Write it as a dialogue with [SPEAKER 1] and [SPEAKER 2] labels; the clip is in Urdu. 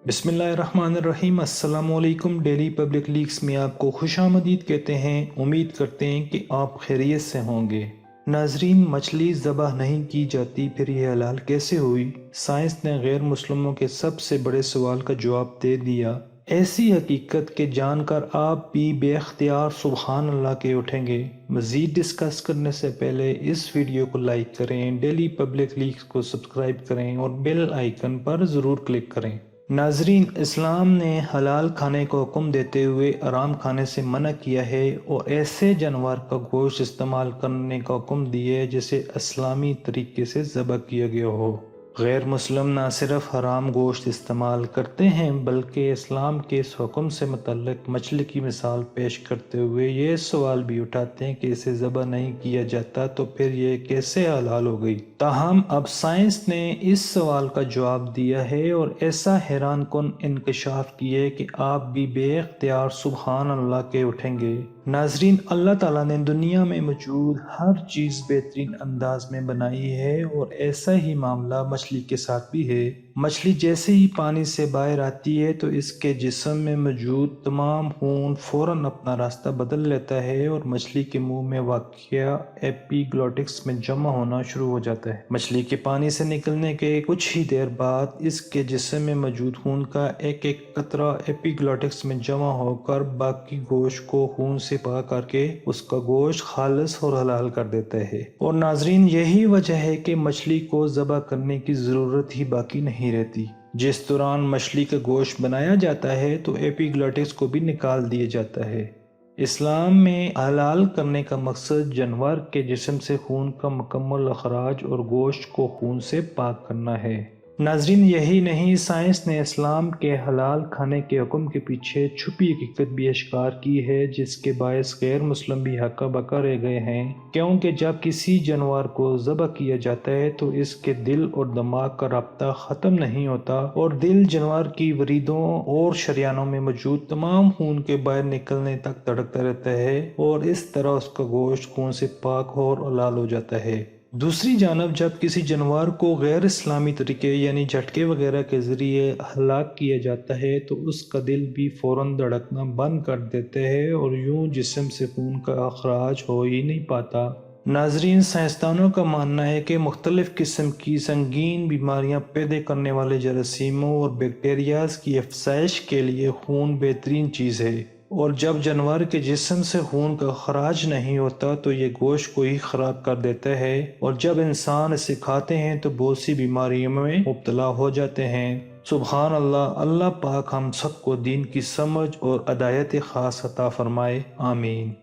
[SPEAKER 1] بسم اللہ الرحمن الرحیم۔ السلام علیکم۔ ڈیلی پبلک لیکس میں آپ کو خوش آمدید کہتے ہیں۔ امید کرتے ہیں کہ آپ خیریت سے ہوں گے۔ ناظرین، مچھلی ذبح نہیں کی جاتی، پھر یہ حلال کیسے ہوئی؟ سائنس نے غیر مسلموں کے سب سے بڑے سوال کا جواب دے دیا۔ ایسی حقیقت کہ جان کر آپ بھی بے اختیار سبحان اللہ کے اٹھیں گے۔ مزید ڈسکس کرنے سے پہلے اس ویڈیو کو لائک کریں، ڈیلی پبلک لیکس کو سبسکرائب کریں اور بیل آئیکن پر ضرور کلک کریں۔ ناظرین، اسلام نے حلال کھانے کو حکم دیتے ہوئے حرام کھانے سے منع کیا ہے اور ایسے جانور کا گوشت استعمال کرنے کا حکم دیا ہے جسے اسلامی طریقے سے ذبح کیا گیا ہو۔ غیر مسلم نہ صرف حرام گوشت استعمال کرتے ہیں بلکہ اسلام کے اس حکم سے متعلق مچھلی کی مثال پیش کرتے ہوئے یہ سوال بھی اٹھاتے ہیں کہ اسے ذبح نہیں کیا جاتا تو پھر یہ کیسے حلال ہو گئی؟ تاہم اب سائنس نے اس سوال کا جواب دیا ہے اور ایسا حیران کن انکشاف کیا ہے کہ آپ بھی بے اختیار سبحان اللہ کے اٹھیں گے۔ ناظرین، اللہ تعالیٰ نے دنیا میں موجود ہر چیز بہترین انداز میں بنائی ہے اور ایسا ہی معاملہ مچھلی کے ساتھ بھی ہے۔ مچھلی جیسے ہی پانی سے باہر آتی ہے تو اس کے جسم میں موجود تمام خون فوراً اپنا راستہ بدل لیتا ہے اور مچھلی کے منہ میں واقع ایپیگلوٹکس میں جمع ہونا شروع ہو جاتا ہے۔ مچھلی کے پانی سے نکلنے کے کچھ ہی دیر بعد اس کے جسم میں موجود خون کا ایک ایک قطرہ ایپیگلوٹکس میں جمع ہو کر باقی گوشت کو خون سے پاک کر کے اس کا گوشت خالص اور حلال کر دیتا ہے۔ اور ناظرین، یہی وجہ ہے کہ مچھلی کو ذبح کرنے کی ضرورت ہی باقی نہیں رہتی۔ جس دوران مچھلی کا گوشت بنایا جاتا ہے تو ایپیگلوٹکس کو بھی نکال دیا جاتا ہے۔ اسلام میں حلال کرنے کا مقصد جانور کے جسم سے خون کا مکمل اخراج اور گوشت کو خون سے پاک کرنا ہے۔ ناظرین، یہی نہیں، سائنس نے اسلام کے حلال کھانے کے حکم کے پیچھے چھپی حقیقت بھی اشکار کی ہے جس کے باعث غیر مسلم بھی ہکا بکا رہ گئے ہیں، کیونکہ جب کسی جانور کو ذبح کیا جاتا ہے تو اس کے دل اور دماغ کا رابطہ ختم نہیں ہوتا اور دل جانور کی وریدوں اور شریانوں میں موجود تمام خون کے باہر نکلنے تک دھڑکتا رہتا ہے اور اس طرح اس کا گوشت خون سے پاک اور حلال ہو جاتا ہے۔ دوسری جانب جب کسی جانور کو غیر اسلامی طریقے یعنی جھٹکے وغیرہ کے ذریعے ہلاک کیا جاتا ہے تو اس کا دل بھی فوراً دھڑکنا بند کر دیتا ہے اور یوں جسم سے خون کا اخراج ہو ہی نہیں پاتا۔ ناظرین، سائنسدانوں کا ماننا ہے کہ مختلف قسم کی سنگین بیماریاں پیدا کرنے والے جراثیموں اور بیکٹیریاز کی افزائش کے لیے خون بہترین چیز ہے، اور جب جانور کے جسم سے خون کا اخراج نہیں ہوتا تو یہ گوشت کو ہی خراب کر دیتا ہے اور جب انسان اسے کھاتے ہیں تو بہت سی بیماریوں میں مبتلا ہو جاتے ہیں۔ سبحان اللہ۔ اللہ پاک ہم سب کو دین کی سمجھ اور ہدایت خاص عطا فرمائے، آمین۔